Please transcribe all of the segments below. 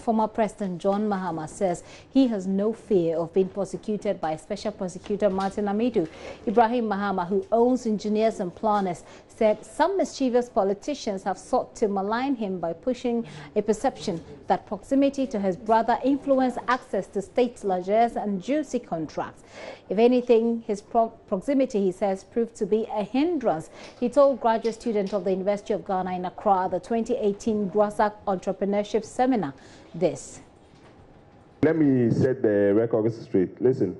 former President John Mahama says he has no fear of being prosecuted by Special Prosecutor Martin Amidu. Ibrahim Mahama, who owns engineers and planners, said some mischievous politicians have sought to malign him by pushing a perception that proximity to his brother influenced access to state largesse and juicy contracts. If anything, his proximity, he says, proved to be a hindrance. He told graduate students of the University of Ghana in Accra, the 2018 Grasak Entrepreneurship Seminar, this. Let me set the record straight. Listen,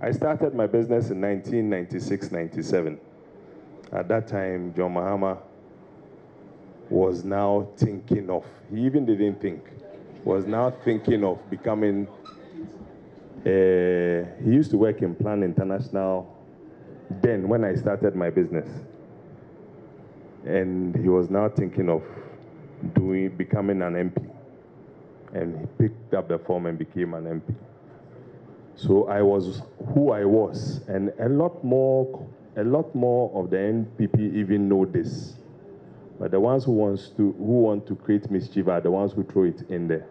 I started my business in 1996-97. At that time, John Mahama was now thinking of, he even didn't think, was now thinking of becoming, he used to work in Plan International then when I started my business. And he was now thinking of becoming an MP. And he picked up the form and became an MP. So I was who I was, and a lot more of the NPP even know this. But the ones who want to create mischief are the ones who throw it in there.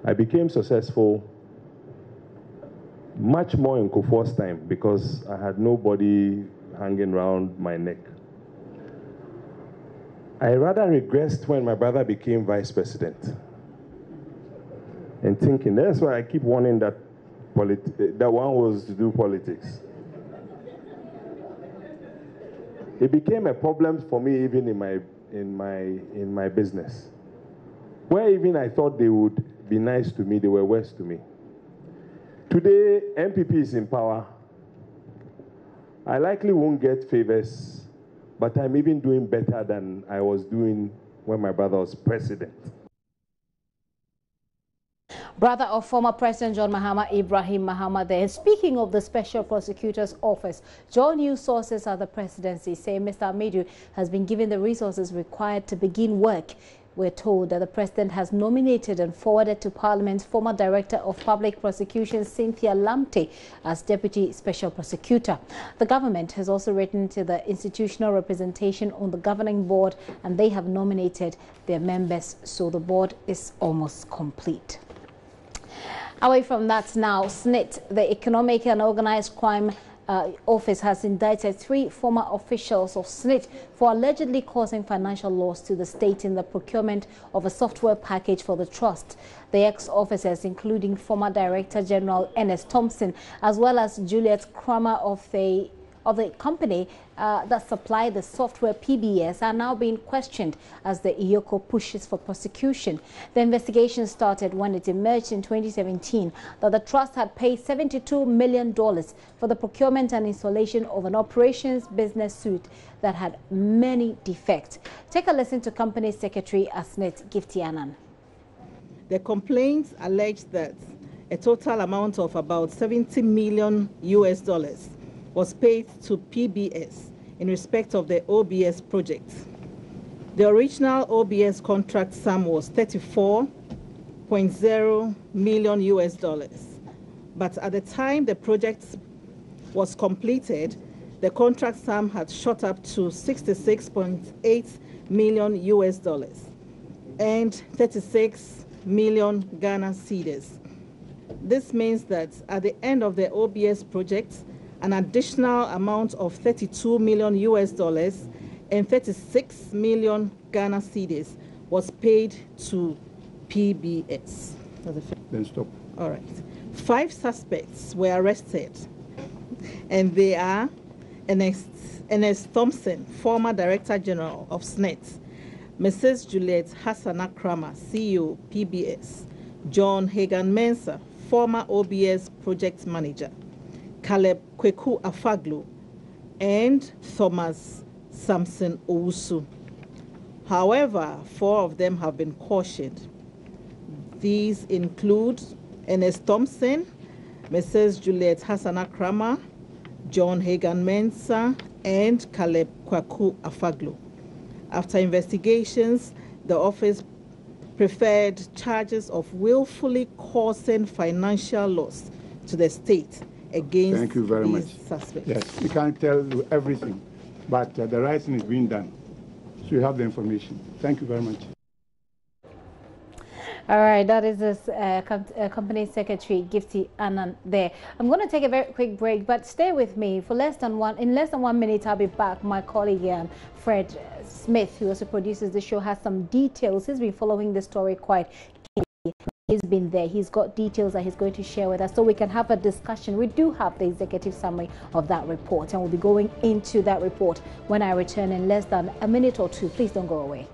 I became successful much more in Kufuor's time because I had nobody hanging around my neck. I rather regressed when my brother became vice president and thinking, that's why I keep warning that one was to do politics. It became a problem for me even in my business, where even I thought they would be nice to me, they were worse to me. Today, MPP is in power. I likely won't get favors, but I'm even doing better than I was doing when my brother was president. Brother of former President John Mahama, Ibrahim Mahama, there. Speaking of the Special Prosecutor's Office, JoyNews sources at the presidency say Mr. Amidu has been given the resources required to begin work. We're told that the president has nominated and forwarded to Parliament's former Director of Public Prosecution, Cynthia Lamte, as Deputy Special Prosecutor. The government has also written to the institutional representation on the governing board, and they have nominated their members, so the board is almost complete. Away from that now, SNIT, the Economic and Organized Crime Office, has indicted 3 former officials of SNIT for allegedly causing financial loss to the state in the procurement of a software package for the trust. The ex-officers, including former Director General Ernest Thompson, as well as Juliet Kramer of the company that supplied the software PBS, are now being questioned as the IOCO pushes for prosecution. The investigation started when it emerged in 2017 that the trust had paid $72 million for the procurement and installation of an operations business suite that had many defects. Take a listen to Company Secretary Asnet Giftianan. The complaints allege that a total amount of about $70 million was paid to PBS in respect of the OBS project. The original OBS contract sum was $34.0 million, but at the time the project was completed, the contract sum had shot up to $66.8 million and 36 million Ghana cedis. This means that at the end of the OBS project, an additional amount of $32 million and 36 million Ghana cedis was paid to PBS. Then stop. All right. 5 suspects were arrested, and they are Ernest Thompson, former Director General of SNIT, Mrs. Juliet Hassana Kramer, CEO, PBS, John Hagan Mensah, former OBS Project Manager, Caleb Kweku Afaglu, and Thomas Samson Owusu. However, 4 of them have been cautioned. These include Ernest Thompson, Mrs. Juliet Hassana Kramer, John Hagan Mensah, and Caleb Kweku Afaglu. After investigations, the office preferred charges of willfully causing financial loss to the state against Thank you very much. Suspects. Yes, we can't tell you everything, but the right thing is being done. So you have the information. Thank you very much. All right, that is this company secretary Gifty Annan there. I'm going to take a very quick break, but stay with me for less than 1 minute. I'll be back. My colleague Fred Smith, who also produces the show, has some details. He's been following the story quite keenly. He's been there. He's got details that he's going to share with us so we can have a discussion. We do have the executive summary of that report, and we'll be going into that report when I return in less than a minute or two. Please don't go away.